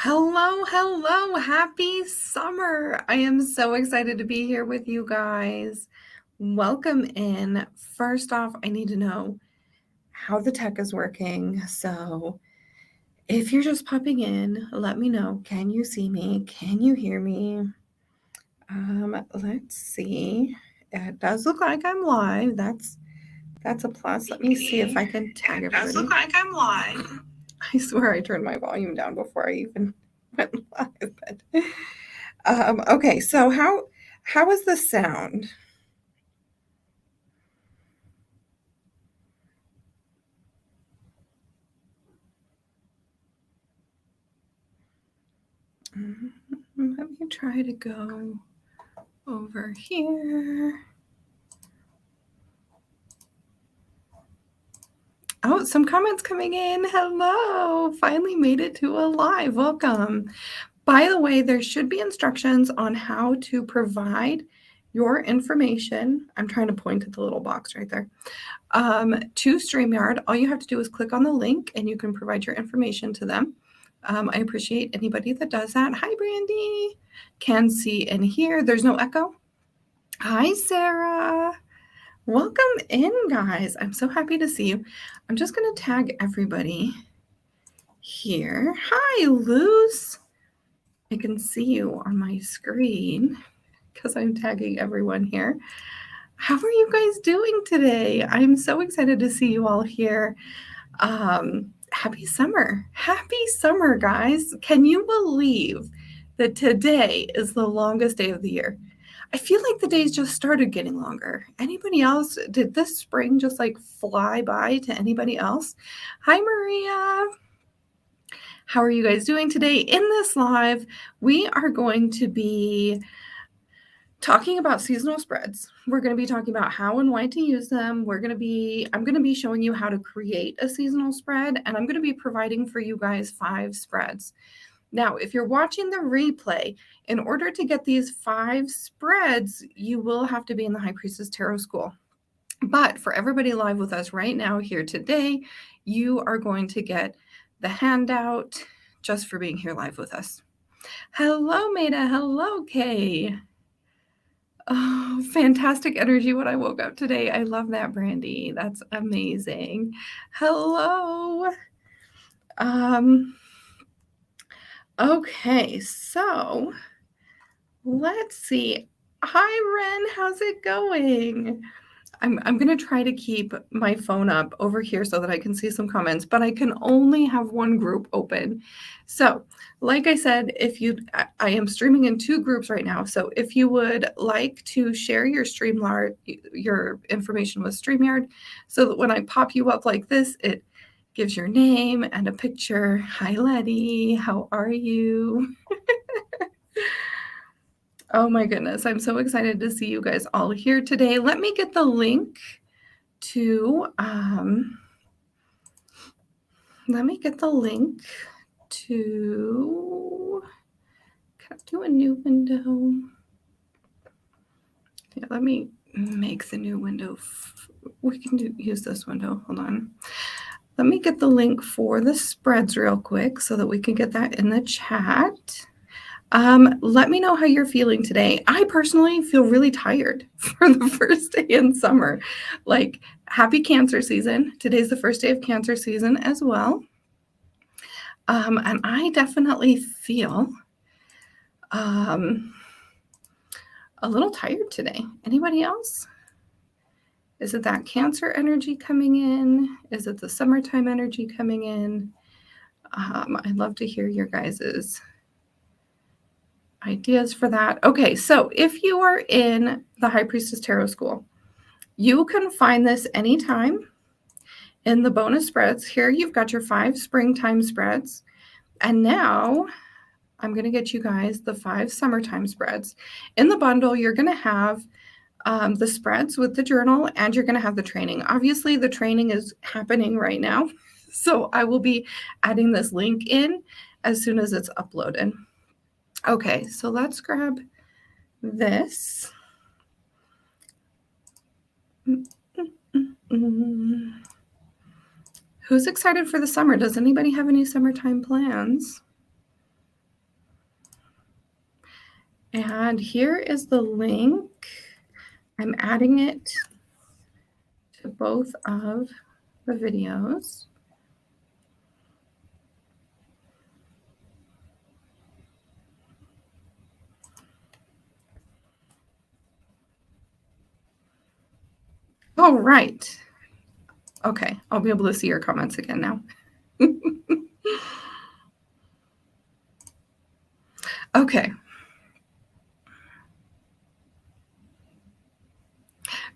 Hello. Happy summer. I am so excited to be here with you guys. Welcome in. First off, I need to know how the tech is working. So if you're just popping in, let me know. Can you see me? Can you hear me? Let's see. It does look like I'm live. That's a plus. Let me see if I can tag everybody. It does look like I'm live. I swear I turned my volume down before I even went live. Okay, so how is the sound? Let me try to go over here. Oh, some comments coming in. Hello. Finally made it to a live. Welcome. By the way, there should be instructions on how to provide your information. I'm trying to point at the little box right there. To StreamYard. All you have to do is click on the link and you can provide your information to them. I appreciate anybody that does that. Hi, Brandy. Can see and hear. There's no echo. Hi, Sarah. Welcome in, guys. I'm so happy to see you. I'm just going to tag everybody here. Hi, Luz. I can see you on my screen because I'm tagging everyone here. How are you guys doing today? I'm so excited to see you all here. Happy summer. Happy summer, guys. Can you believe that today is the longest day of the year? I feel like the days just started getting longer. Anybody else? Did this spring just like fly by to anybody else? Hi, Maria. How are you guys doing today? In this live, we are going to be talking about seasonal spreads. We're going to be talking about how and why to use them. I'm going to be showing you how to create a seasonal spread, and I'm going to be providing for you guys 5 spreads. Now, if you're watching the replay, in order to get these 5 spreads, you will have to be in the High Priestess Tarot School. But for everybody live with us right now here today, you are going to get the handout just for being here live with us. Hello, Maida. Hello, Kay. Oh, fantastic energy when I woke up today. I love that, Brandy. That's amazing. Hello. Okay, so let's see. Hi, Ren. How's it going? I'm going to try to keep my phone up over here so that I can see some comments, but I can only have one group open. So, like I said, I am streaming in 2 groups right now. So, if you would like to share your your information with StreamYard, so that when I pop you up like this, it gives your name and a picture. Hi, Letty. How are you? Oh my goodness. I'm so excited to see you guys all here today. Let me get the link to do a new window. Yeah, let me make the new window. We can use this window. Hold on. Let me get the link for the spreads real quick so that we can get that in the chat. Let me know how you're feeling today. I personally feel really tired for the first day in summer. Like, happy Cancer season. Today's the first day of Cancer season as well. And I definitely feel a little tired today. Anybody else? Is it that Cancer energy coming in? Is it the summertime energy coming in? I'd love to hear your guys's ideas for that. Okay, so if you are in the High Priestess Tarot School, you can find this anytime in the bonus spreads. Here you've got your 5 springtime spreads. And now I'm going to get you guys the 5 summertime spreads. In the bundle, you're going to have the spreads with the journal, and you're going to have the training. Obviously, the training is happening right now. So I will be adding this link in as soon as it's uploaded. Okay, so let's grab this. Who's excited for the summer? Does anybody have any summertime plans? And here is the link. I'm adding it to both of the videos. All right. Okay, I'll be able to see your comments again now. Okay.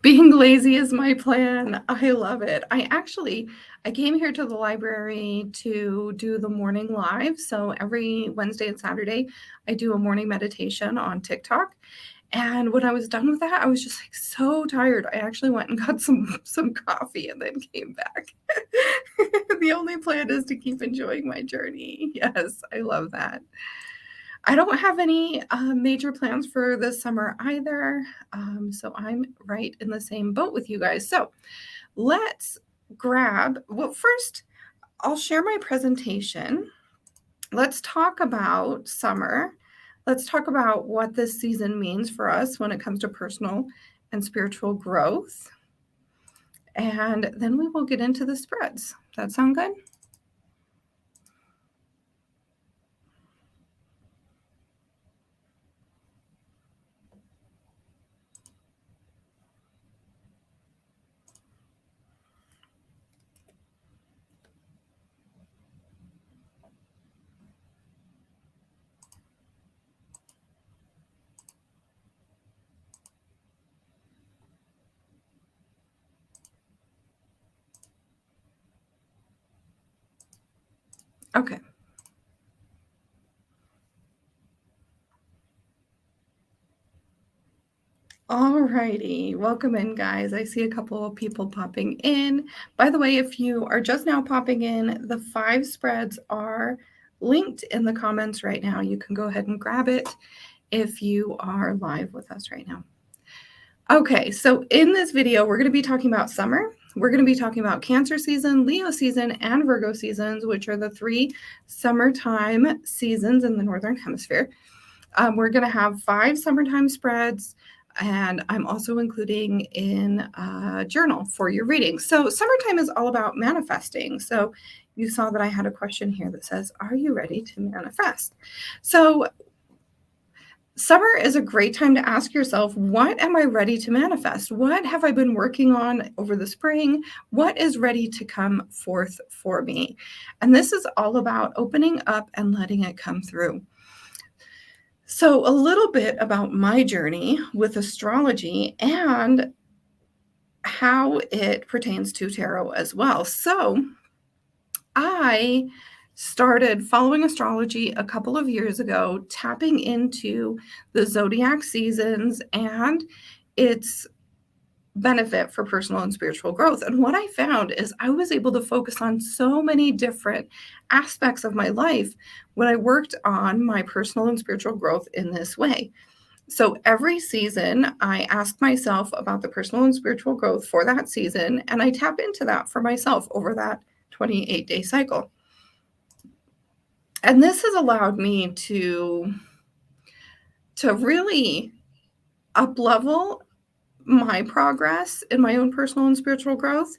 Being lazy is my plan. I love it. I came here to the library to do the morning live. So every Wednesday and Saturday, I do a morning meditation on TikTok. And when I was done with that, I was just like so tired. I actually went and got some coffee and then came back. The only plan is to keep enjoying my journey. Yes, I love that. I don't have any major plans for this summer either. So I'm right in the same boat with you guys. So let's first, I'll share my presentation. Let's talk about summer. Let's talk about what this season means for us when it comes to personal and spiritual growth. And then we will get into the spreads. That sound good? Okay. All righty. Welcome in, guys. I see a couple of people popping in. By the way, if you are just now popping in, the 5 spreads are linked in the comments right now. You can go ahead and grab it if you are live with us right now. Okay, so in this video, we're going to be talking about summer. We're going to be talking about Cancer season, Leo season, and Virgo seasons, which are the 3 summertime seasons in the Northern Hemisphere. We're going to have 5 summertime spreads, and I'm also including in a journal for your reading. So summertime is all about manifesting. So you saw that I had a question here that says, are you ready to manifest? So summer is a great time to ask yourself, what am I ready to manifest? What have I been working on over the spring? What is ready to come forth for me? And this is all about opening up and letting it come through. So, a little bit about my journey with astrology and how it pertains to tarot as well. So, I started following astrology a couple of years ago, tapping into the zodiac seasons and its benefit for personal and spiritual growth. And what I found is I was able to focus on so many different aspects of my life when I worked on my personal and spiritual growth in this way. So every season, I ask myself about the personal and spiritual growth for that season, and I tap into that for myself over that 28-day cycle. And this has allowed me to really up-level my progress in my own personal and spiritual growth,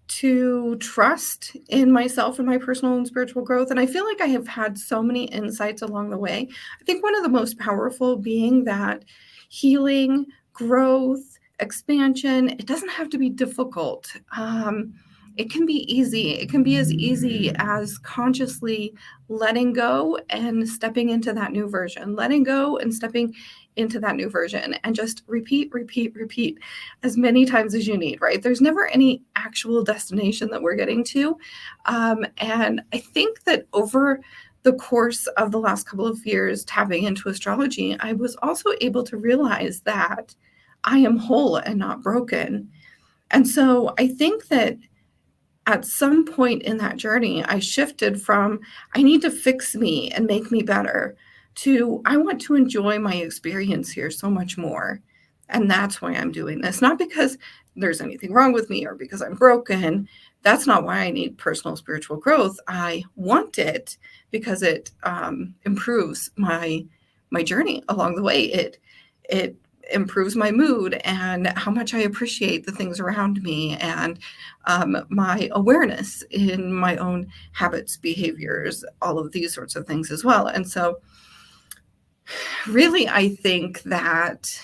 to trust in myself and my personal and spiritual growth. And I feel like I have had so many insights along the way. I think one of the most powerful being that healing, growth, expansion, it doesn't have to be difficult. It can be easy. It can be as easy as consciously letting go and stepping into that new version, letting go and stepping into that new version, and just repeat, repeat, repeat as many times as you need, right? There's never any actual destination that we're getting to. And I think that over the course of the last couple of years tapping into astrology, I was also able to realize that I am whole and not broken. And so I think that at some point in that journey, I shifted from I need to fix me and make me better to I want to enjoy my experience here so much more. And that's why I'm doing this. Not because there's anything wrong with me or because I'm broken. That's not why I need personal spiritual growth. I want it because it improves my journey along the way. It improves my mood and how much I appreciate the things around me, and my awareness in my own habits, behaviors, all of these sorts of things as well. And so really, I think that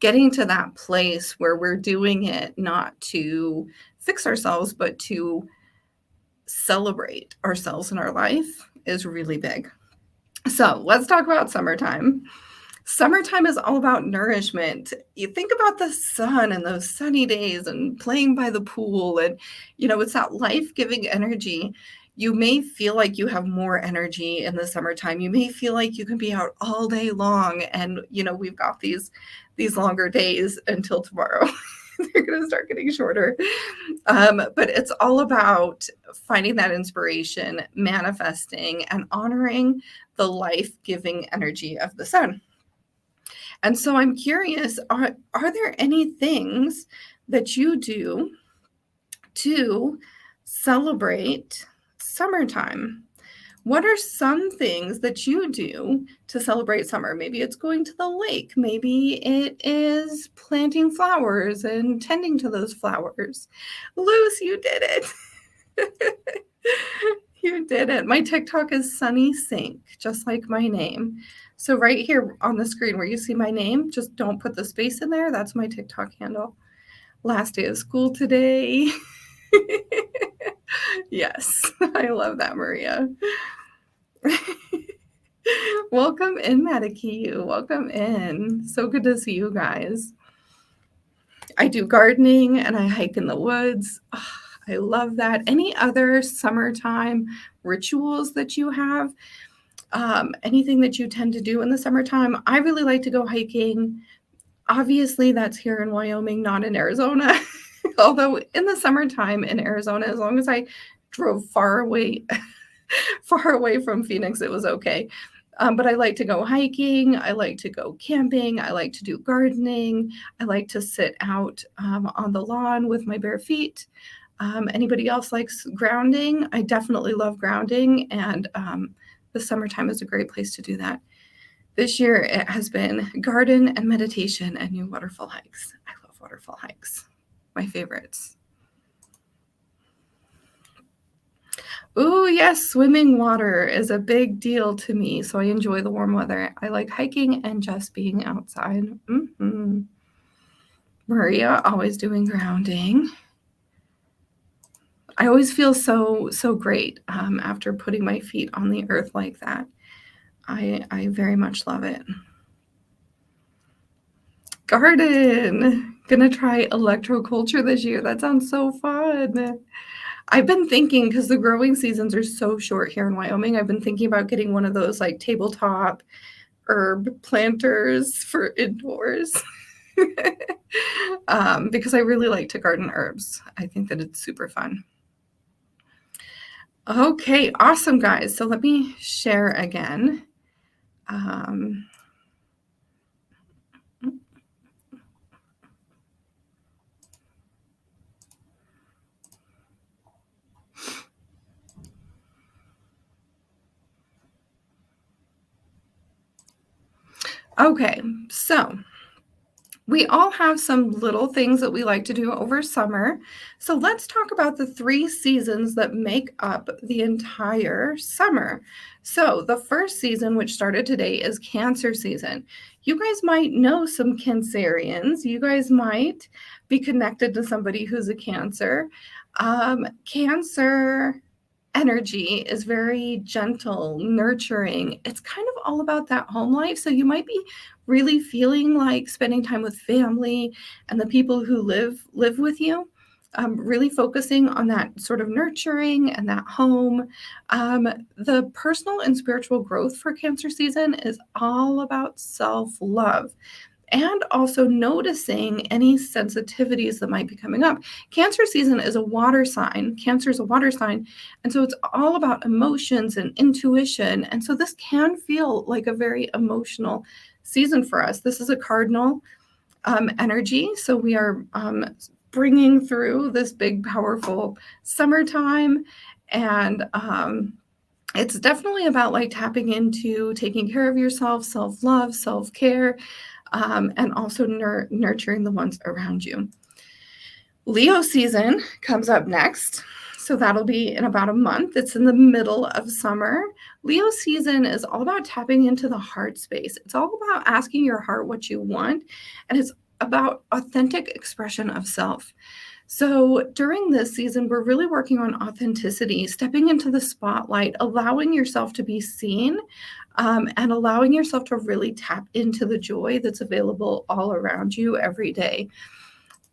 getting to that place where we're doing it not to fix ourselves, but to celebrate ourselves in our life is really big. So let's talk about summertime. Summertime is all about nourishment. You think about the sun and those sunny days and playing by the pool, and it's that life-giving energy. You may feel like you have more energy in the summertime. You may feel like you can be out all day long, and we've got these longer days until tomorrow. They're going to start getting shorter. But it's all about finding that inspiration, manifesting, and honoring the life-giving energy of the sun. And so I'm curious, are there any things that you do to celebrate summertime? What are some things that you do to celebrate summer? Maybe it's going to the lake. Maybe it is planting flowers and tending to those flowers. Luce, you did it. You did it. My TikTok is Sunny Sink, just like my name. So right here on the screen where you see my name, just don't put the space in there. That's my TikTok handle. Last day of school today. Yes, I love that, Maria. Welcome in, Matakiyu. Welcome in. So good to see you guys. I do gardening and I hike in the woods. Oh, I love that. Any other summertime rituals that you have? Anything that you tend to do in the summertime? I really like to go hiking. Obviously, that's here in Wyoming, not in Arizona. Although in the summertime in Arizona, as long as I drove far away from Phoenix, it was okay. But I like to go hiking. I like to go camping. I like to do gardening. I like to sit out on the lawn with my bare feet. Anybody else likes grounding? I definitely love grounding, and the summertime is a great place to do that. This year, it has been garden and meditation and new waterfall hikes. I love waterfall hikes. My favorites. Oh, yes, swimming water is a big deal to me, so I enjoy the warm weather. I like hiking and just being outside. Mm-hmm. Maria, always doing grounding. I always feel so great after putting my feet on the earth like that. I very much love it. Garden. Gonna try electroculture this year. That sounds so fun. I've been thinking, because the growing seasons are so short here in Wyoming, I've been thinking about getting one of those like tabletop herb planters for indoors. Because I really like to garden herbs. I think that it's super fun. Okay, awesome, guys. So let me share again. Okay, so we all have some little things that we like to do over summer. So let's talk about the 3 seasons that make up the entire summer. So the first season, which started today, is Cancer season. You guys might know some Cancerians. You guys might be connected to somebody who's a Cancer. Cancer energy is very gentle, nurturing. It's kind of all about that home life. So you might be really feeling like spending time with family and the people who live with you. Really focusing on that sort of nurturing and that home. The personal and spiritual growth for Cancer season is all about self-love, and also noticing any sensitivities that might be coming up. Cancer season is a water sign. Cancer is a water sign. And so it's all about emotions and intuition. And so this can feel like a very emotional season for us. This is a cardinal energy. So we are bringing through this big, powerful summertime. And It's definitely about like tapping into taking care of yourself, self-love, self-care, and also nurturing the ones around you. Leo season comes up next. So that'll be in about a month. It's in the middle of summer. Leo season is all about tapping into the heart space. It's all about asking your heart what you want, and it's about authentic expression of self. So during this season, we're really working on authenticity, stepping into the spotlight, allowing yourself to be seen, and allowing yourself to really tap into the joy that's available all around you every day.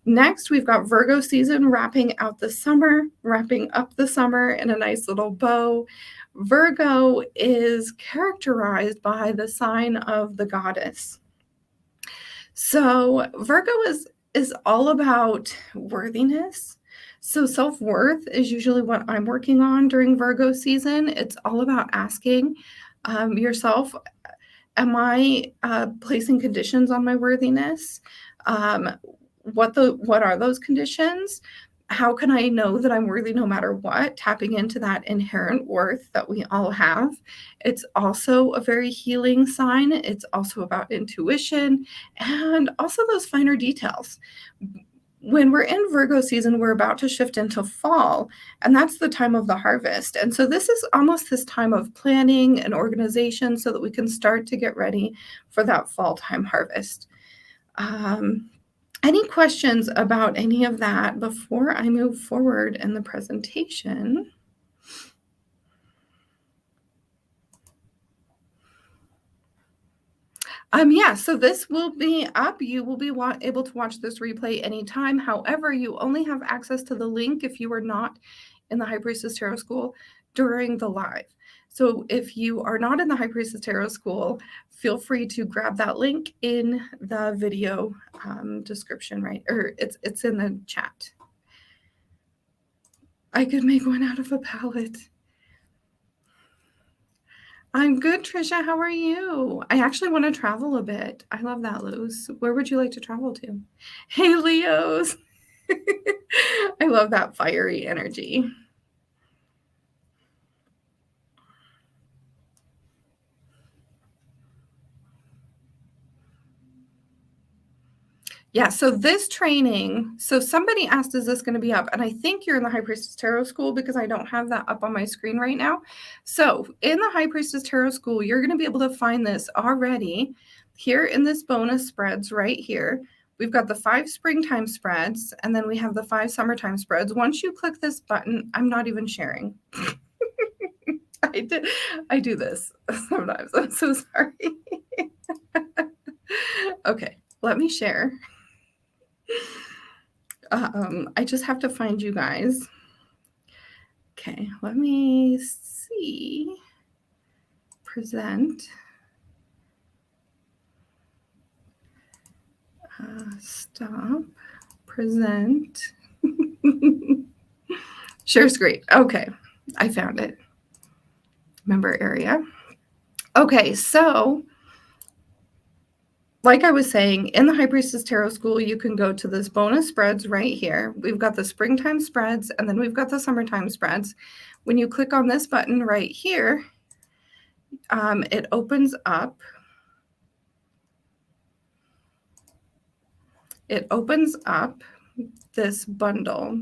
Next, we've got Virgo season wrapping up the summer in a nice little bow. Virgo is characterized by the sign of the goddess. So Virgo is all about worthiness. So self-worth is usually what I'm working on during Virgo season. It's all about asking yourself, am I placing conditions on my worthiness? What are those conditions? How can I know that I'm worthy no matter what? Tapping into that inherent worth that we all have. It's also a very healing sign. It's also about intuition and also those finer details. When we're in Virgo season, we're about to shift into fall, and that's the time of the harvest. And so this is almost this time of planning and organization so that we can start to get ready for that fall time harvest. Any questions about any of that before I move forward in the presentation? Yeah, so this will be up. You will be able to watch this replay anytime. However, you only have access to the link if you are not in the High Priestess Tarot School during the live. So if you are not in the High Priestess Tarot School, feel free to grab that link in the video description, right? Or it's in the chat. I could make one out of a palette. I'm good, Trisha. How are you? I actually want to travel a bit. I love that, Luz. Where would you like to travel to? Hey, Leos. I love that fiery energy. Yeah, so this training, so somebody asked, is this going to be up? And I think you're in the High Priestess Tarot School because I don't have that up on my screen right now. So in the High Priestess Tarot School, you're going to be able to find this already here in this bonus spreads right here. We've got the 5 springtime spreads, and then we have the 5 summertime spreads. Once you click this button, I'm not even sharing. I do this sometimes. I'm so sorry. Okay, let me share. I just have to find you guys. Okay, let me see. Present. Stop. Present. Share screen. Okay, I found it. Member area. Okay, so like I was saying, in the High Priestess Tarot School, you can go to this bonus spreads right here. We've got the springtime spreads, and then we've got the summertime spreads. When you click on this button right here, it opens up. It opens up this bundle.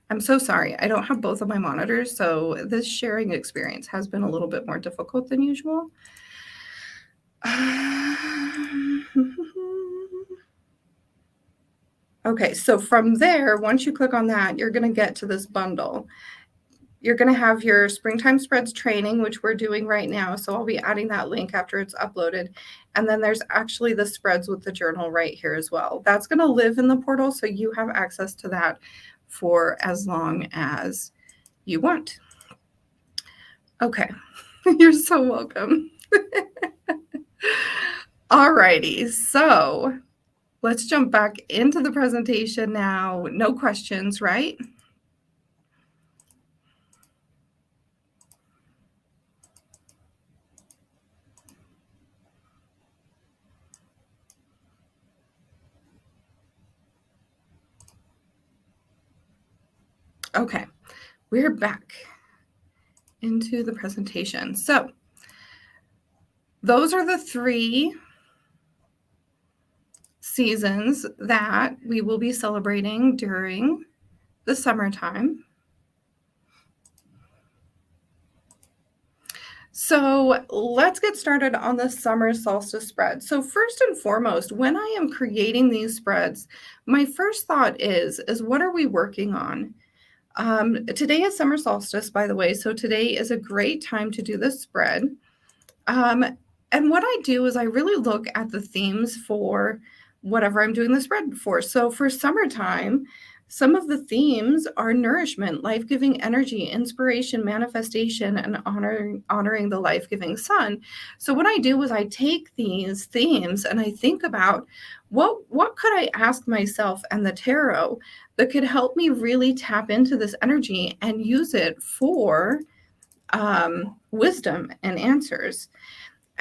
I'm so sorry. I don't have both of my monitors, so this sharing experience has been a little bit more difficult than usual. Okay, so from there, once you click on that, you're going to get to this bundle. You're going to have your springtime spreads training, which we're doing right now. So I'll be adding that link after it's uploaded. And then there's actually the spreads with the journal right here as well. That's going to live in the portal, so you have access to that for as long as you want. Okay, you're so welcome. All righty, so let's jump back into the presentation now. No questions, right? Okay, we're back. into the presentation. So those are the 3 seasons that we will be celebrating during the summertime. So let's get started on the summer solstice spread. So first and foremost, when I am creating these spreads, my first thought is what are we working on? Today is summer solstice, by the way, so today is a great time to do this spread. And what I do is I really look at the themes for whatever I'm doing the spread for. So for summertime, some of the themes are nourishment, life-giving energy, inspiration, manifestation, and honoring the life-giving sun. So what I do is I take these themes and I think about what could I ask myself and the tarot that could help me really tap into this energy and use it for wisdom and answers.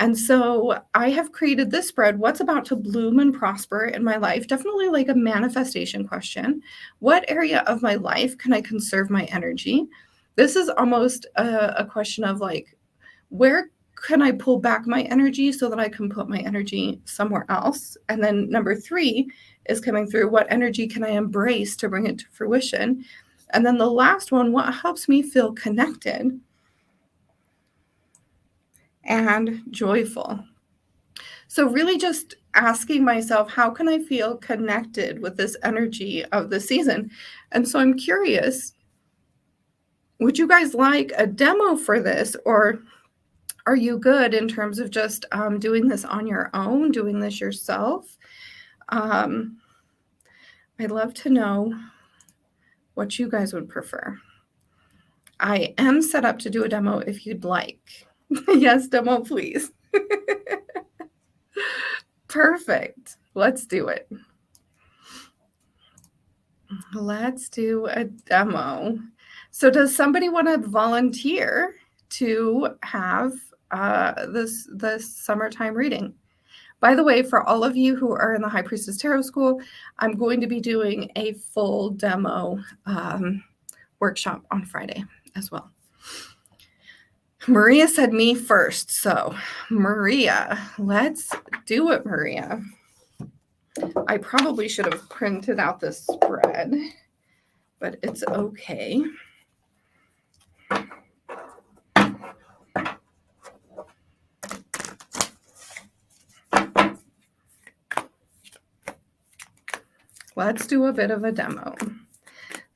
And so I have created this spread, what's about to bloom and prosper in my life? Definitely like a manifestation question. What area of my life can I conserve my energy? This is almost a question of like, where can I pull back my energy so that I can put my energy somewhere else? And then number 3 is coming through, what energy can I embrace to bring it to fruition? And then the last one, what helps me feel connected and joyful? So really just asking myself, how can I feel connected with this energy of the season? And so I'm curious, would you guys like a demo for this, or are you good in terms of just doing this on your own, doing this yourself? I'd love to know what you guys would prefer. I am set up to do a demo if you'd like. Yes, demo, please. Perfect. Let's do it. Let's do a demo. So does somebody want to volunteer to have this summertime reading? By the way, for all of you who are in the High Priestess Tarot School, I'm going to be doing a full demo workshop on Friday as well. Maria said me first. So Maria, let's do it, Maria. I probably should have printed out this spread, but it's okay. Let's do a bit of a demo.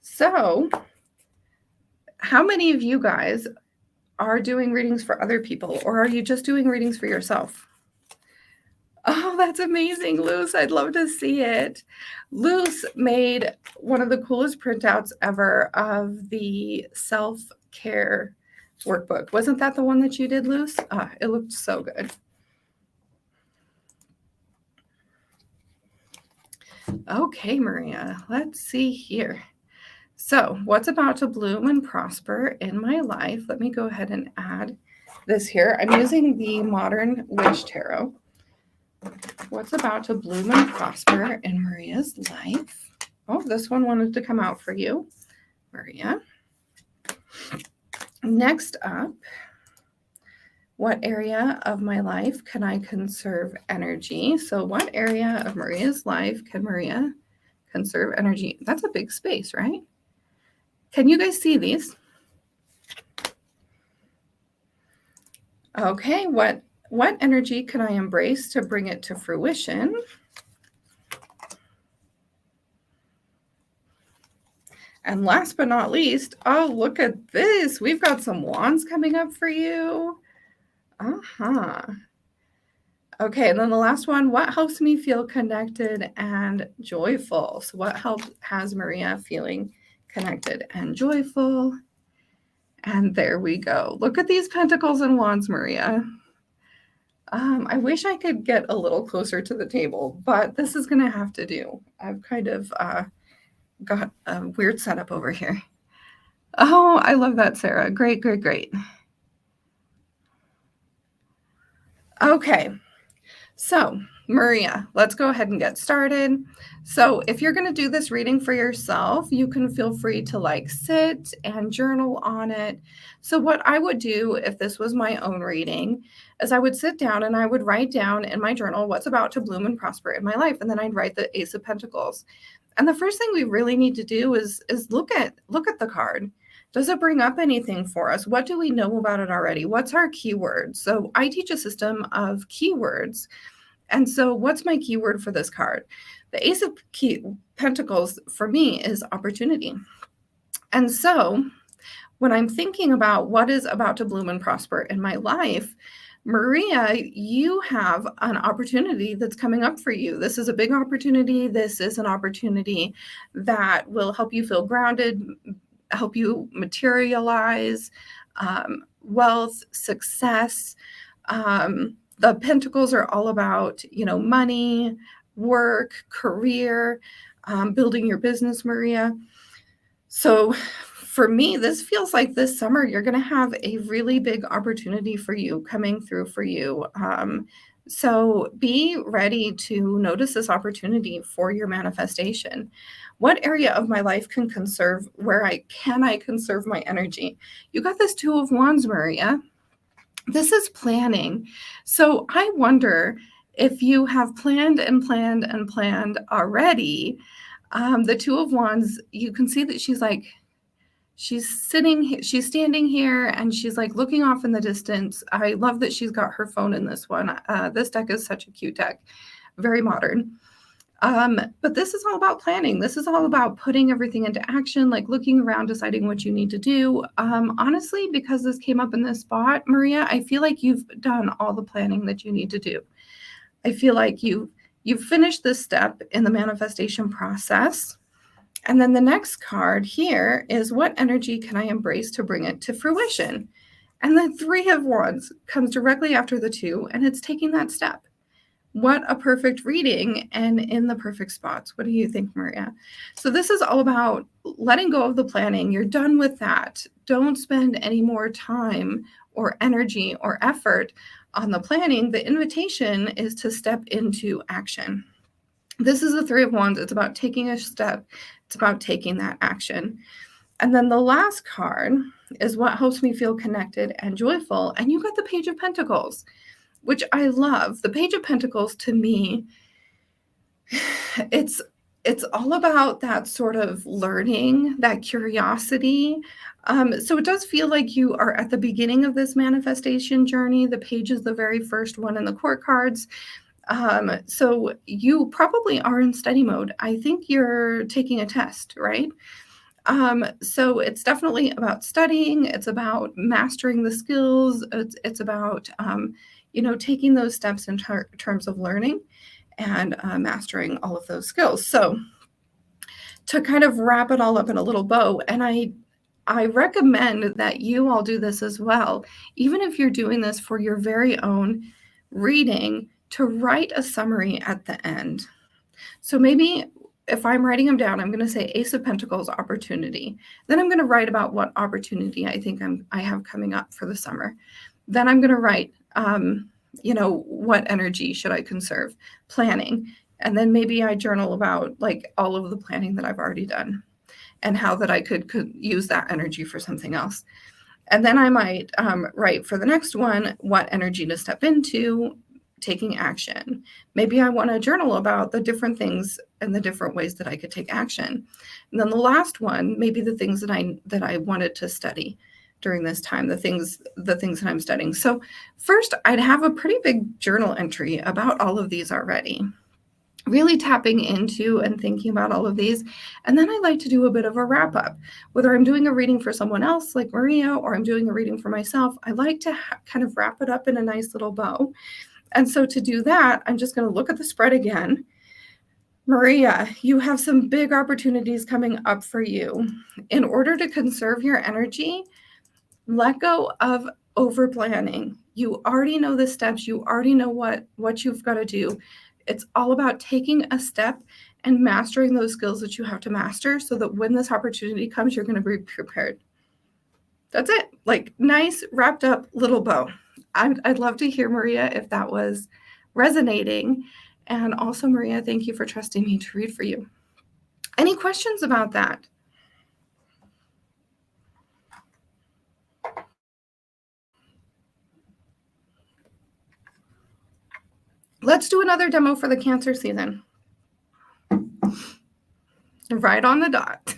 So, how many of you guys are doing readings for other people, or are you just doing readings for yourself? Oh, that's amazing, Luce. I'd love to see it. Luce made one of the coolest printouts ever of the self-care workbook. Wasn't that the one that you did, Luce? It looked so good. Okay, Maria, let's see here. So what's about to bloom and prosper in my life? Let me go ahead and add this here. I'm using the Modern Witch Tarot. What's about to bloom and prosper in Maria's life? Oh, this one wanted to come out for you, Maria. Next up, what area of my life can I conserve energy? So what area of Maria's life can Maria conserve energy? That's a big space, right? Can you guys see these? Okay, what energy can I embrace to bring it to fruition? And last but not least, oh, look at this. We've got some wands coming up for you. Okay, and then the last one, what helps me feel connected and joyful? So what has Maria feeling connected and joyful? And there we go. Look at these pentacles and wands, Maria. I wish I could get a little closer to the table, but this is going to have to do. I've kind of got a weird setup over here. Oh, I love that, Sarah. Great, great, great. Okay. So, Maria, let's go ahead and get started. So, if you're going to do this reading for yourself, you can feel free to like sit and journal on it. So, what I would do if this was my own reading is I would sit down and I would write down in my journal what's about to bloom and prosper in my life, and then I'd write the Ace of Pentacles. And the first thing we really need to do is look at the card. Does it bring up anything for us? What do we know about it already? What's our keyword? So I teach a system of keywords. And so what's my keyword for this card? The Ace of Pentacles for me is opportunity. And so when I'm thinking about what is about to bloom and prosper in my life, Maria, you have an opportunity that's coming up for you. This is a big opportunity. This is an opportunity that will help you feel grounded, help you materialize wealth, success. The pentacles are all about, money, work, career, building your business, Maria. So for me, this feels like this summer, you're going to have a really big opportunity for you coming through for you. So be ready to notice this opportunity for your manifestation. What area of my life can conserve, I conserve my energy? You got this Two of Wands, Maria. This is planning. So I wonder if you have planned and planned and planned already. The Two of Wands, you can see that she's standing here and she's like looking off in the distance. I love that she's got her phone in this one. This deck is such a cute deck, very modern. But this is all about planning. This is all about putting everything into action, like looking around, deciding what you need to do. Honestly, because this came up in this spot, Maria, I feel like you've done all the planning that you need to do. I feel like you've finished this step in the manifestation process. And then the next card here is, what energy can I embrace to bring it to fruition? And the Three of Wands comes directly after the two, and it's taking that step. What a perfect reading and in the perfect spots. What do you think, Maria? So this is all about letting go of the planning. You're done with that. Don't spend any more time or energy or effort on the planning. The invitation is to step into action. This is the Three of Wands. It's about taking a step. It's about taking that action. And then the last card is what helps me feel connected and joyful. And you got the Page of Pentacles, which I love. The Page of Pentacles, to me, it's all about that sort of learning, that curiosity. So it does feel like you are at the beginning of this manifestation journey. The Page is the very first one in the court cards. So you probably are in study mode. I think you're taking a test, right? So it's definitely about studying. It's about mastering the skills. It's about, taking those steps in terms of learning and mastering all of those skills. So to kind of wrap it all up in a little bow, and I recommend that you all do this as well, even if you're doing this for your very own reading, to write a summary at the end. So maybe if I'm writing them down, I'm going to say Ace of Pentacles, opportunity. Then I'm going to write about what opportunity I think I have coming up for the summer. Then I'm going to write, what energy should I conserve? Planning. And then maybe I journal about like all of the planning that I've already done and how that I could use that energy for something else. And then I might write for the next one, what energy to step into, taking action. Maybe I want to journal about the different things and the different ways that I could take action. And then the last one, maybe the things that I wanted to study during this time, the things that I'm studying. So first, I'd have a pretty big journal entry about all of these already, really tapping into and thinking about all of these. And then I like to do a bit of a wrap up, whether I'm doing a reading for someone else like Maria, or I'm doing a reading for myself. I like to kind of wrap it up in a nice little bow. And so to do that, I'm just going to look at the spread again. Maria, you have some big opportunities coming up for you. In order to conserve your energy, let go of over planning. You already know the steps. You already know what you've got to do. It's all about taking a step and mastering those skills that you have to master so that when this opportunity comes, you're going to be prepared. That's it. Like, nice wrapped up little bow. I'd love to hear, Maria, if that was resonating. And also, Maria, thank you for trusting me to read for you. Any questions about that? Let's do another demo for the Cancer season. Right on the dot.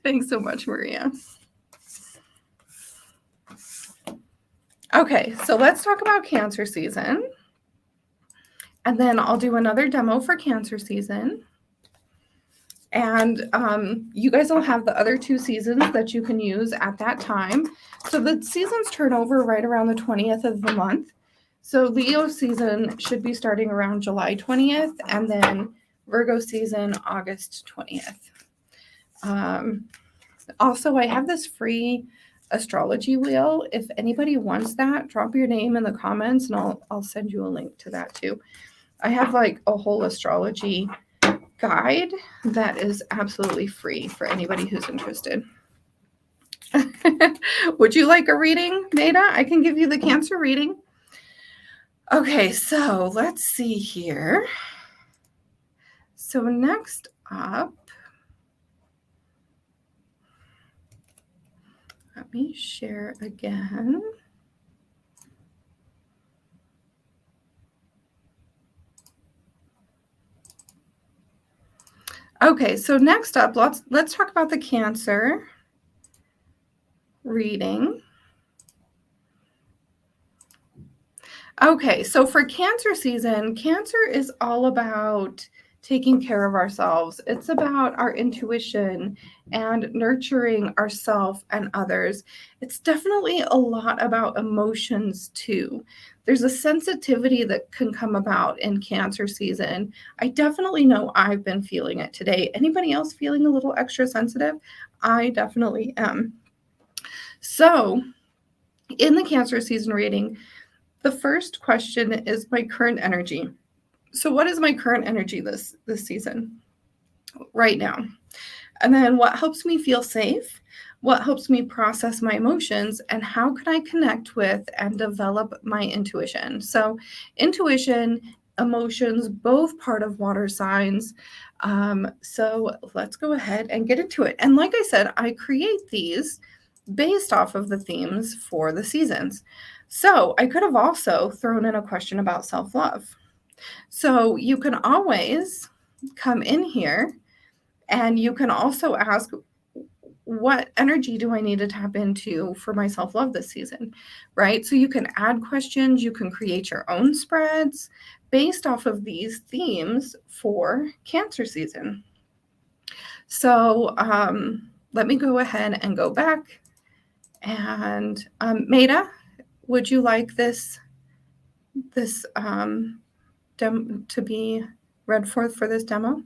Thanks so much, Maria. Okay, so let's talk about Cancer season. And then I'll do another demo for Cancer season. And you guys will have the other 2 seasons that you can use at that time. So the seasons turn over right around the 20th of the month. So Leo season should be starting around July 20th, and then Virgo season August 20th. Also, I have this free astrology wheel. If anybody wants that, drop your name in the comments and I'll send you a link to that too. I have like a whole astrology guide that is absolutely free for anybody who's interested. Would you like a reading, Maida? I can give you the Cancer reading. Okay, so let's see here. So next up, let me share again. Okay, so next up, let's talk about the Cancer reading. Okay, so for Cancer season, Cancer is all about taking care of ourselves. It's about our intuition and nurturing ourselves and others. It's definitely a lot about emotions too. There's a sensitivity that can come about in Cancer season. I definitely know I've been feeling it today. Anybody else feeling a little extra sensitive? I definitely am. So in the Cancer season reading, the first question is my current energy. So what is my current energy this season right now? And then what helps me feel safe? What helps me process my emotions? And how can I connect with and develop my intuition? So intuition, emotions, both part of water signs. So let's go ahead and get into it. And like I said, I create these based off of the themes for the seasons. So I could have also thrown in a question about self-love. So you can always come in here and you can also ask, what energy do I need to tap into for my self-love this season, right? So you can add questions, you can create your own spreads based off of these themes for Cancer season. So let me go ahead and go back. And Maida, would you like this to be read forth for this demo?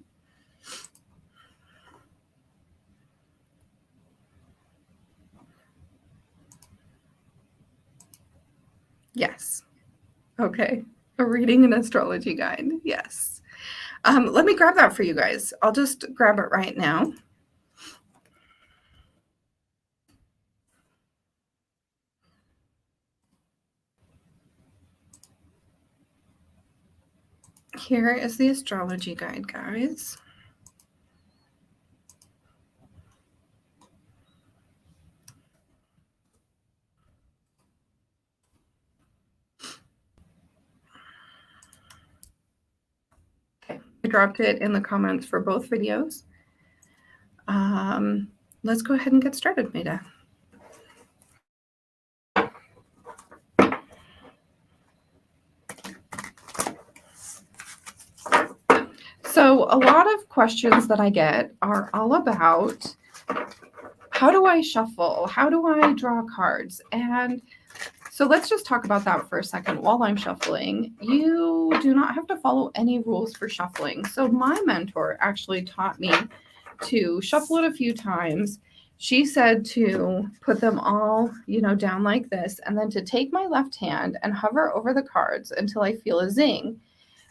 Yes. Okay. A reading and astrology guide. Yes. Let me grab that for you guys. I'll just grab it right now. Here is the astrology guide, guys. Okay, I dropped it in the comments for both videos. Let's go ahead and get started, Maida. So a lot of questions that I get are all about, how do I shuffle? How do I draw cards? And so let's just talk about that for a second while I'm shuffling. You do not have to follow any rules for shuffling. So my mentor actually taught me to shuffle it a few times. She said to put them all, down like this, and then to take my left hand and hover over the cards until I feel a zing,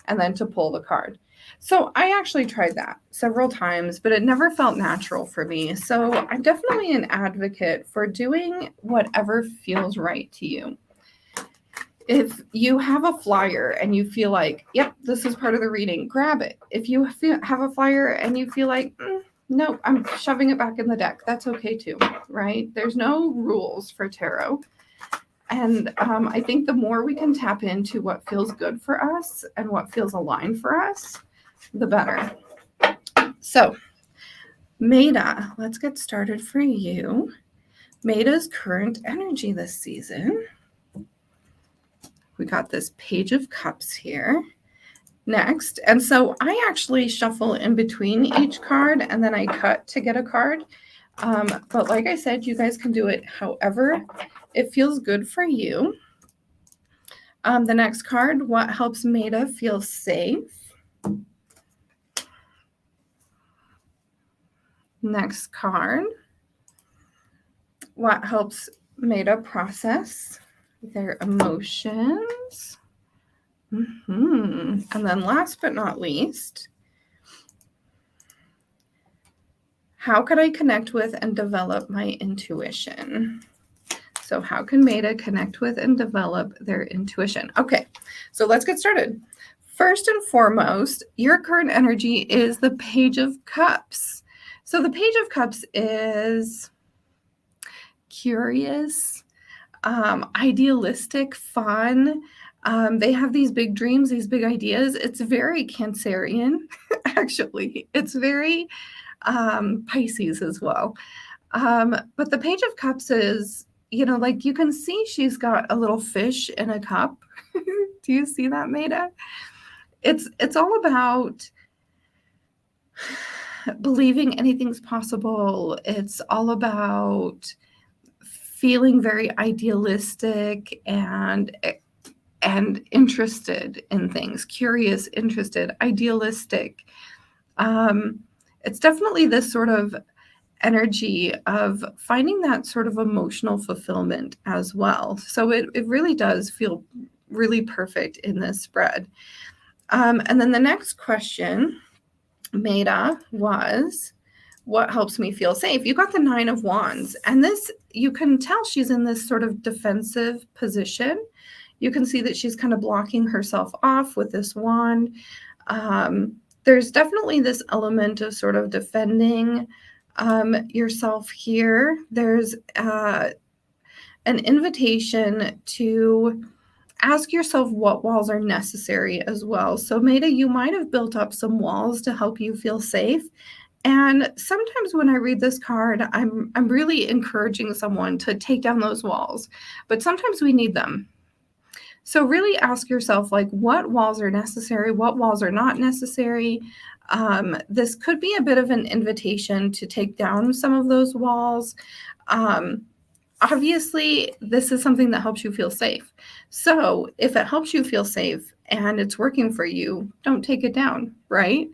and then to pull the card. So I actually tried that several times, but it never felt natural for me. So I'm definitely an advocate for doing whatever feels right to you. If you have a flyer and you feel like, yep, this is part of the reading, grab it. If you have a flyer and you feel like, no, I'm shoving it back in the deck, that's okay too, right? There's no rules for tarot. And I think the more we can tap into what feels good for us and what feels aligned for us, the better. So, Maida, let's get started for you. Maida's current energy this season. We got this Page of Cups here next. And so I actually shuffle in between each card and then I cut to get a card. But like I said, you guys can do it however it feels good for you. The next card, what helps Maida feel safe? Next card, what helps Maida process their emotions? And then last but not least, how could I connect with and develop my intuition? So how can Maida connect with and develop their intuition? Okay, so let's get started. First and foremost, your current energy is the Page of Cups. So the Page of Cups is curious, idealistic, fun. They have these big dreams, these big ideas. It's very Cancerian, actually. It's very Pisces as well. But the Page of Cups is, like you can see she's got a little fish in a cup. Do you see that, Maida? It's all about believing anything's possible. It's all about feeling very idealistic and interested in things, curious, interested, idealistic. It's definitely this sort of energy of finding that sort of emotional fulfillment as well. So it really does feel really perfect in this spread. And then the next question, Maida, was, what helps me feel safe? You got the 9 of Wands, and this, you can tell she's in this sort of defensive position. You can see that she's kind of blocking herself off with this wand. There's definitely this element of sort of defending yourself here. There's an invitation to ask yourself what walls are necessary as well. So Maida, you might have built up some walls to help you feel safe. And sometimes when I read this card, I'm really encouraging someone to take down those walls, but sometimes we need them. So really ask yourself, like, what walls are necessary, what walls are not necessary. This could be a bit of an invitation to take down some of those walls. Obviously, this is something that helps you feel safe. So if it helps you feel safe and it's working for you, don't take it down, right?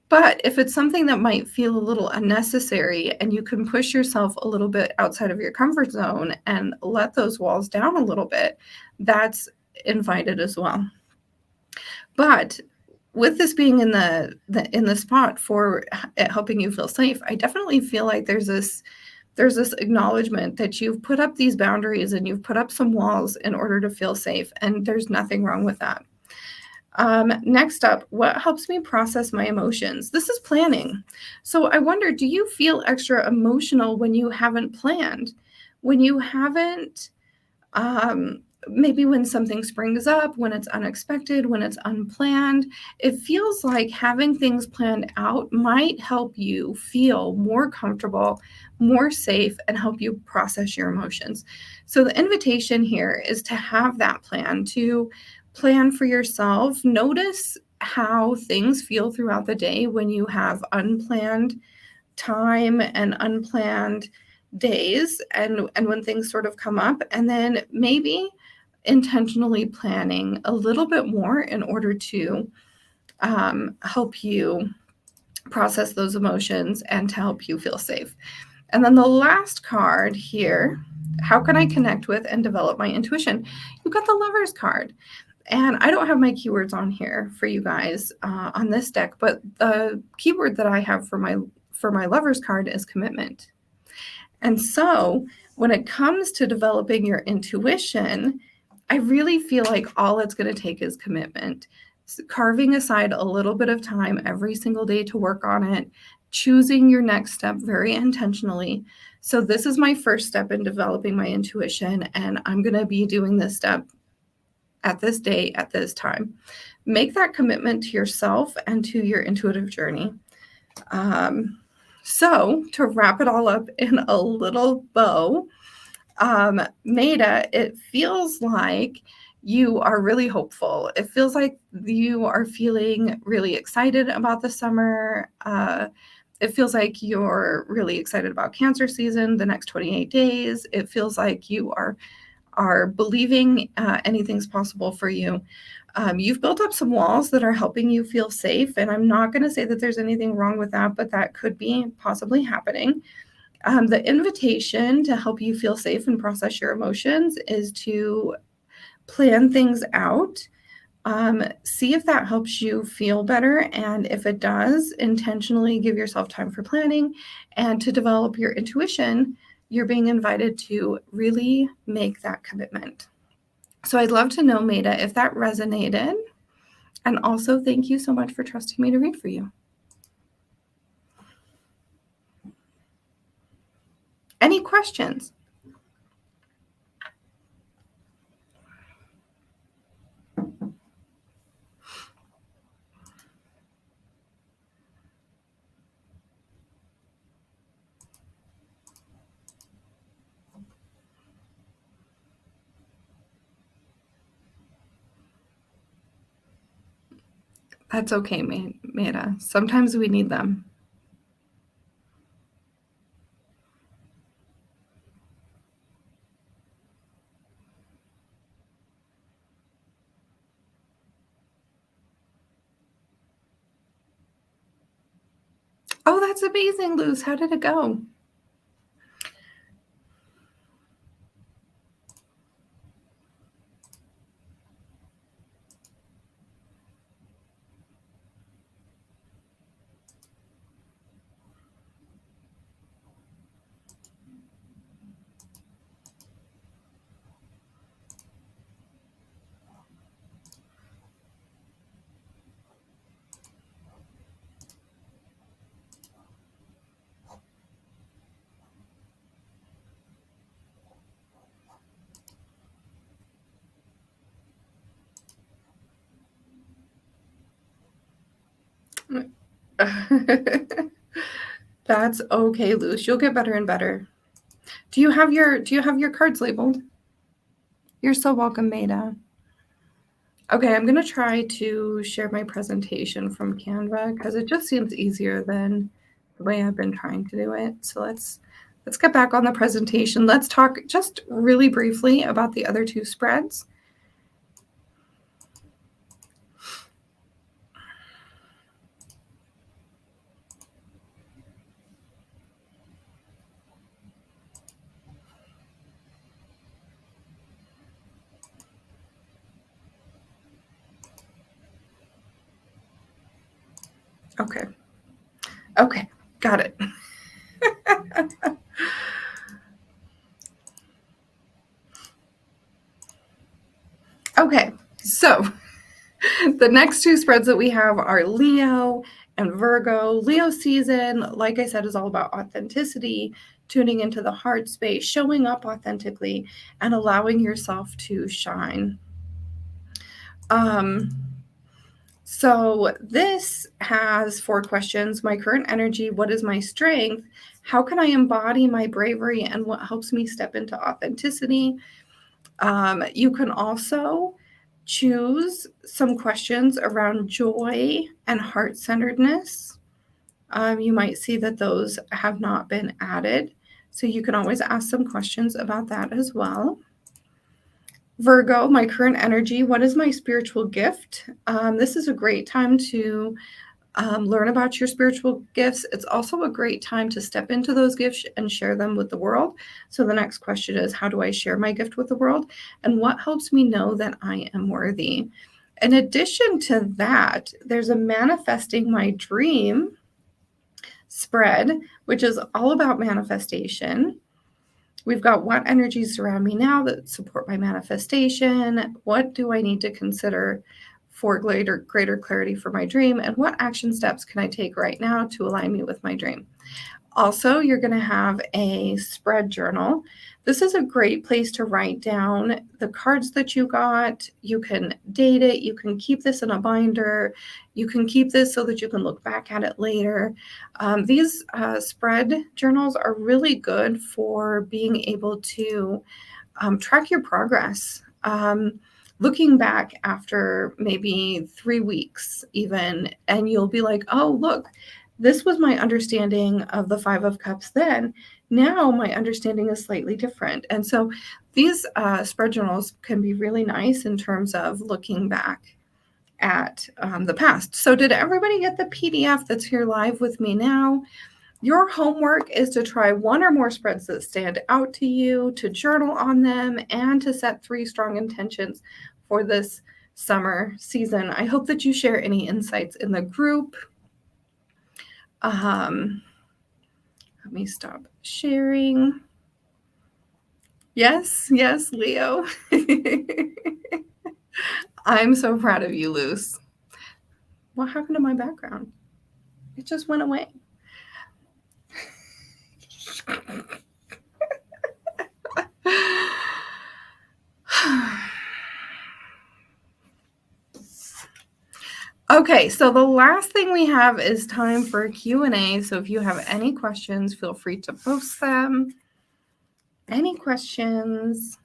But if it's something that might feel a little unnecessary and you can push yourself a little bit outside of your comfort zone and let those walls down a little bit, that's invited as well. But with this being in the spot for it helping you feel safe, I definitely feel like there's this acknowledgement that you've put up these boundaries and you've put up some walls in order to feel safe, and there's nothing wrong with that. Next up, what helps me process my emotions? This is planning. So I wonder, do you feel extra emotional when you haven't planned? When you haven't, maybe when something springs up, when it's unexpected, when it's unplanned, it feels like having things planned out might help you feel more comfortable, more safe, and help you process your emotions. So the invitation here is to have that plan, to plan for yourself. Notice how things feel throughout the day when you have unplanned time and unplanned days, and when things sort of come up, and then maybe intentionally planning a little bit more in order to help you process those emotions and to help you feel safe. And then the last card here, how can I connect with and develop my intuition? You got the Lover's card. And I don't have my keywords on here for you guys on this deck, but the keyword that I have for my Lover's card is commitment. And so when it comes to developing your intuition, I really feel like all it's going to take is commitment. Carving aside a little bit of time every single day to work on it, choosing your next step very intentionally. So this is my first step in developing my intuition, and I'm going to be doing this step at this date, at this time. Make that commitment to yourself and to your intuitive journey. So to wrap it all up in a little bow, Maida, it feels like you are really hopeful. It feels like you are feeling really excited about the summer. It feels like you're really excited about Cancer season, the next 28 days. It feels like you are believing anything's possible for you. You've built up some walls that are helping you feel safe, and I'm not going to say that there's anything wrong with that, but that could be possibly happening. The invitation to help you feel safe and process your emotions is to plan things out. See if that helps you feel better. And if it does, intentionally give yourself time for planning and to develop your intuition. You're being invited to really make that commitment. So I'd love to know, Maida, if that resonated. And also, thank you so much for trusting me to read for you. Any questions? That's okay, Maida. Sometimes we need them. Oh, that's amazing, Luz. How did it go? That's okay, Luz. You'll get better and better. Do you have your cards labeled? You're so welcome, Maida. Okay, I'm gonna try to share my presentation from Canva because it just seems easier than the way I've been trying to do it. So let's get back on the presentation. Let's talk just really briefly about the other two spreads. Okay. Okay, got it. Okay, so the next two spreads that we have are Leo and Virgo. Leo season, like I said, is all about authenticity, tuning into the heart space, showing up authentically, and allowing yourself to shine. So this has 4 questions. My current energy, what is my strength? How can I embody my bravery, and what helps me step into authenticity? You can also choose some questions around joy and heart-centeredness. You might see that those have not been added. So you can always ask some questions about that as well. Virgo, my current energy, what is my spiritual gift? This is a great time to learn about your spiritual gifts. It's also a great time to step into those gifts and share them with the world. So the next question is, how do I share my gift with the world? And what helps me know that I am worthy? In addition to that, there's a manifesting my dream spread, which is all about manifestation. We've got what energies surround me now that support my manifestation? What do I need to consider for greater clarity for my dream? And what action steps can I take right now to align me with my dream? Also, you're going to have a spread journal. This is a great place to write down the cards that you got. You can date it. You can keep this in a binder. You can keep this so that you can look back at it later. These spread journals are really good for being able to track your progress. Looking back after maybe 3 weeks even, and you'll be like, oh, look, this was my understanding of the Five of Cups then. Now my understanding is slightly different. And so these spread journals can be really nice in terms of looking back at the past. So did everybody get the PDF that's here live with me now? Your homework is to try one or more spreads that stand out to you, to journal on them, and to set 3 strong intentions for this summer season. I hope that you share any insights in the group. Let me stop sharing. Yes, Leo. I'm so proud of you, Luce. What happened to my background? It just went away. Okay, so the last thing we have is time for a Q&A. So if you have any questions, feel free to post them. Any questions?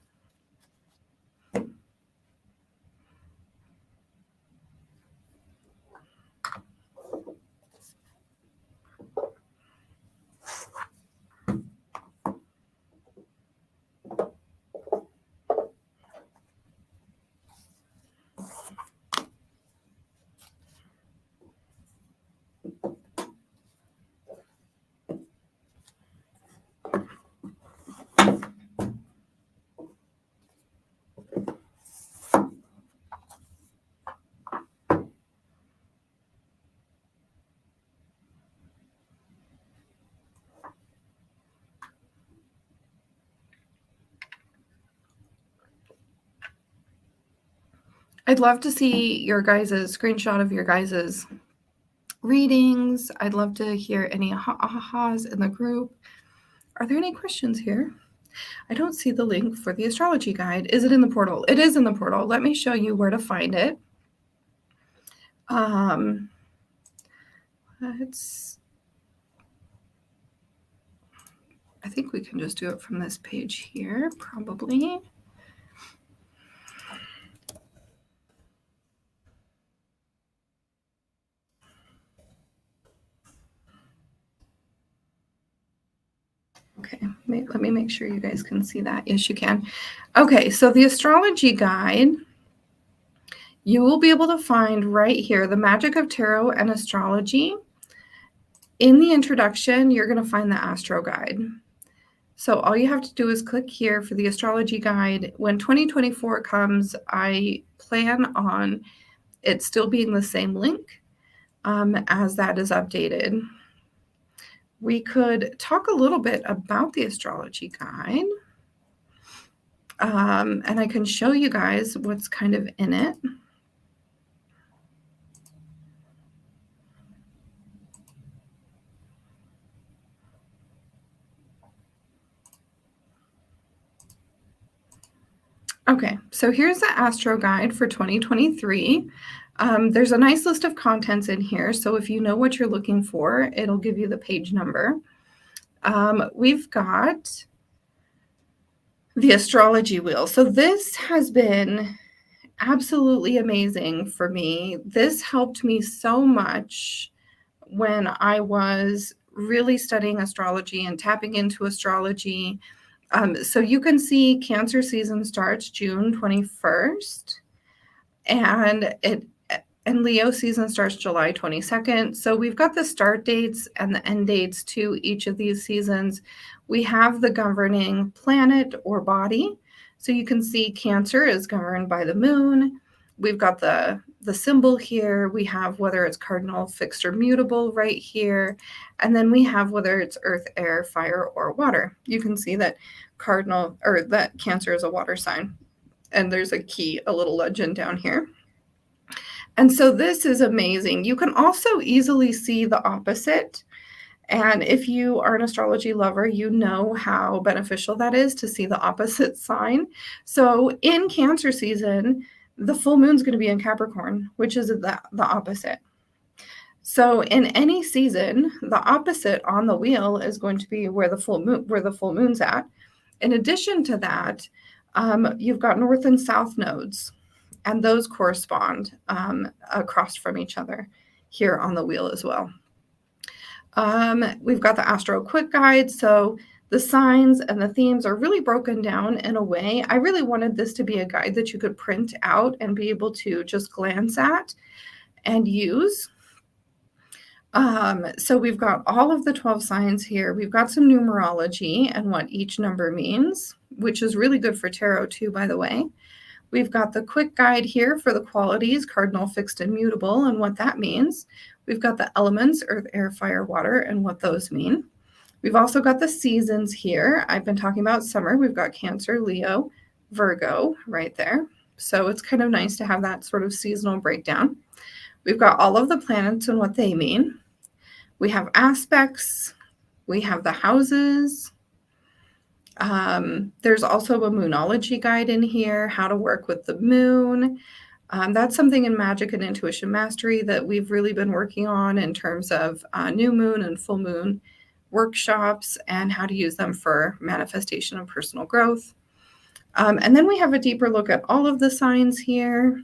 I'd love to see your guys' screenshot of your guys' readings. I'd love to hear any ahas in the group. Are there any questions here? I don't see the link for the astrology guide. Is it in the portal? It is in the portal. Let me show you where to find it. I think we can just do it from this page here, probably. Okay, let me make sure you guys can see that. Yes, you can. Okay, so the astrology guide, you will be able to find right here, the magic of tarot and astrology. In the introduction, you're going to find the astro guide. So all you have to do is click here for the astrology guide. When 2024 comes, I plan on it still being the same link as that is updated. We could talk a little bit about the astrology guide. And I can show you guys what's kind of in it. Okay, so here's the Astro Guide for 2023. There's a nice list of contents in here. So if you know what you're looking for, it'll give you the page number. We've got the astrology wheel. So this has been absolutely amazing for me. This helped me so much when I was really studying astrology and tapping into astrology. So you can see Cancer season starts June 21st, and Leo season starts July 22nd. So we've got the start dates and the end dates to each of these seasons. We have the governing planet or body. So you can see Cancer is governed by the moon. We've got the symbol here. We have whether it's cardinal, fixed, or mutable right here. And then we have whether it's earth, air, fire, or water. You can see that cardinal, or that Cancer is a water sign. And there's a little legend down here. And so this is amazing. You can also easily see the opposite. And if you are an astrology lover, you know how beneficial that is to see the opposite sign. So in Cancer season, the full moon is going to be in Capricorn, which is the opposite. So in any season, the opposite on the wheel is going to be where the full moon's at. In addition to that, you've got north and south nodes, and those correspond across from each other here on the wheel as well. We've got the Astro Quick Guide, so the signs and the themes are really broken down in a way. I really wanted this to be a guide that you could print out and be able to just glance at and use. So we've got all of the 12 signs here. We've got some numerology and what each number means, which is really good for tarot too, by the way. We've got the quick guide here for the qualities, cardinal, fixed, and mutable, and what that means. We've got the elements, earth, air, fire, water, and what those mean. We've also got the seasons here. I've been talking about summer. We've got Cancer, Leo, Virgo right there. So it's kind of nice to have that sort of seasonal breakdown. We've got all of the planets and what they mean. We have aspects. We have the houses. There's also a moonology guide in here, how to work with the moon. That's something in Magic and Intuition Mastery that we've really been working on in terms of new moon and full moon workshops and how to use them for manifestation and personal growth. And then we have a deeper look at all of the signs here.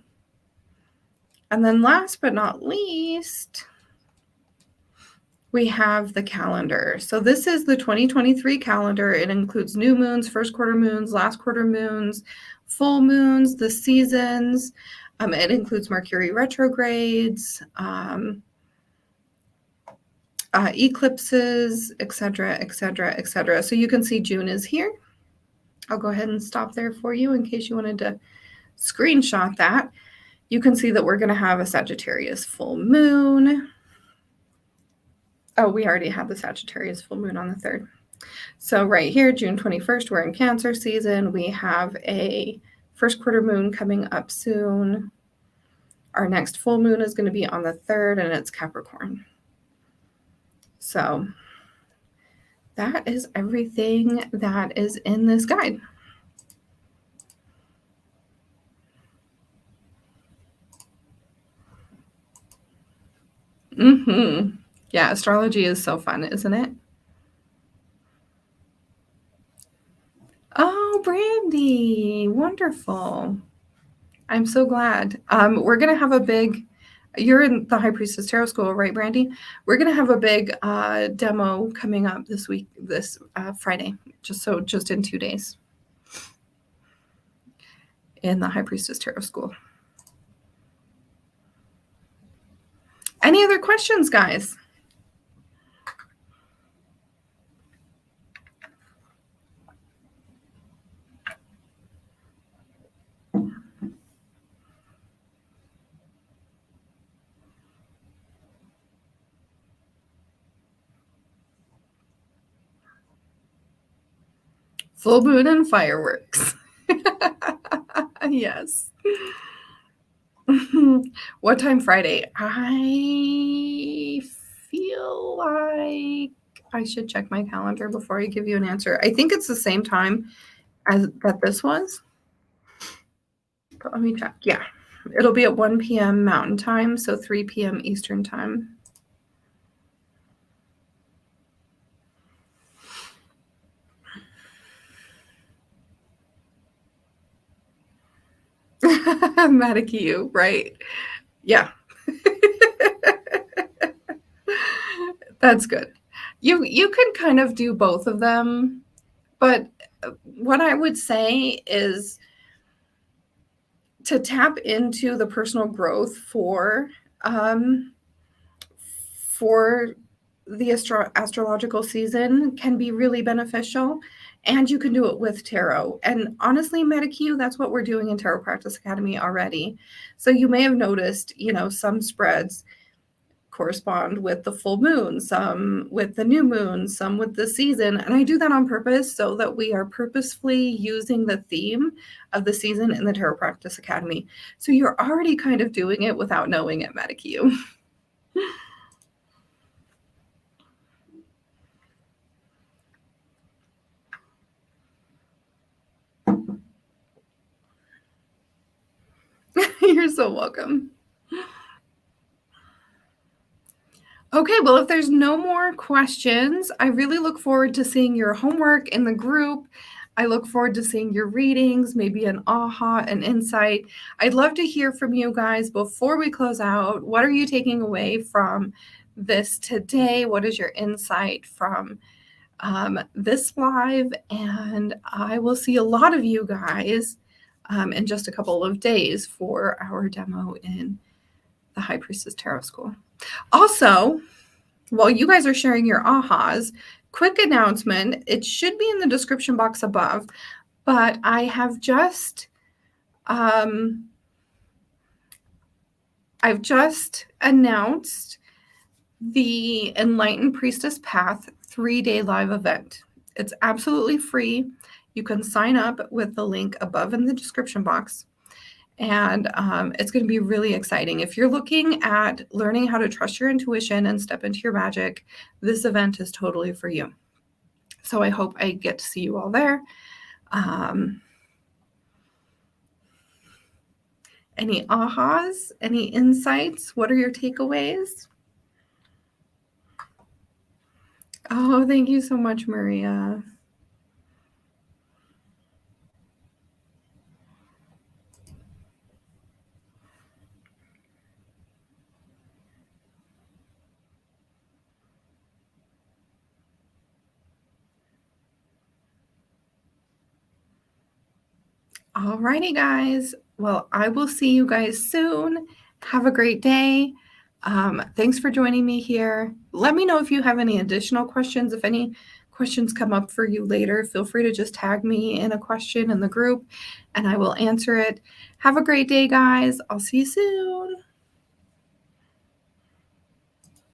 And then last but not least, we have the calendar. So this is the 2023 calendar. It includes new moons, first quarter moons, last quarter moons, full moons, the seasons. It includes Mercury retrogrades, eclipses, etc., etc., etc. So you can see June is here. I'll go ahead and stop there for you in case you wanted to screenshot that. You can see that we're going to have a Sagittarius full moon. Oh, we already have the Sagittarius full moon on the 3rd. So right here, June 21st, we're in Cancer season. We have a first quarter moon coming up soon. Our next full moon is going to be on the 3rd, and it's Capricorn. So that is everything that is in this guide. Yeah, astrology is so fun, isn't it? Oh, Brandy, wonderful. I'm so glad. We're going to have a big, you're in the High Priestess Tarot School, right, Brandy? We're going to have a big demo coming up this week, this Friday, just in 2 days in the High Priestess Tarot School. Any other questions, guys? Full moon and fireworks. Yes. What time Friday? I feel like I should check my calendar before I give you an answer. I think it's the same time as that this was. But let me check. Yeah. It'll be at 1 p.m. Mountain Time, so 3 p.m. Eastern Time. Mad at you, right? Yeah. That's good. You can kind of do both of them, but what I would say is to tap into the personal growth for the astrological season can be really beneficial, and you can do it with tarot. And honestly, Medicue, that's what we're doing in Tarot Practice Academy already. So you may have noticed, some spreads correspond with the full moon, some with the new moon, some with the season. And I do that on purpose so that we are purposefully using the theme of the season in the Tarot Practice Academy. So you're already kind of doing it without knowing it, Medicue. You're so welcome. Okay, well, if there's no more questions, I really look forward to seeing your homework in the group. I look forward to seeing your readings, maybe an aha, an insight. I'd love to hear from you guys before we close out. What are you taking away from this today? What is your insight from this live? And I will see a lot of you guys in just a couple of days for our demo in the High Priestess Tarot School. Also, while you guys are sharing your ahas, quick announcement, it should be in the description box above, but I have just I've just announced the Enlightened Priestess Path 3-day live event. It's absolutely free. You can sign up with the link above in the description box. And it's going to be really exciting. If you're looking at learning how to trust your intuition and step into your magic, this event is totally for you. So I hope I get to see you all there. Any ahas? Any insights? What are your takeaways? Oh, thank you so much, Maria. All righty, guys. Well, I will see you guys soon. Have a great day. Thanks for joining me here. Let me know if you have any additional questions. If any questions come up for you later, feel free to just tag me in a question in the group and I will answer it. Have a great day, guys. I'll see you soon.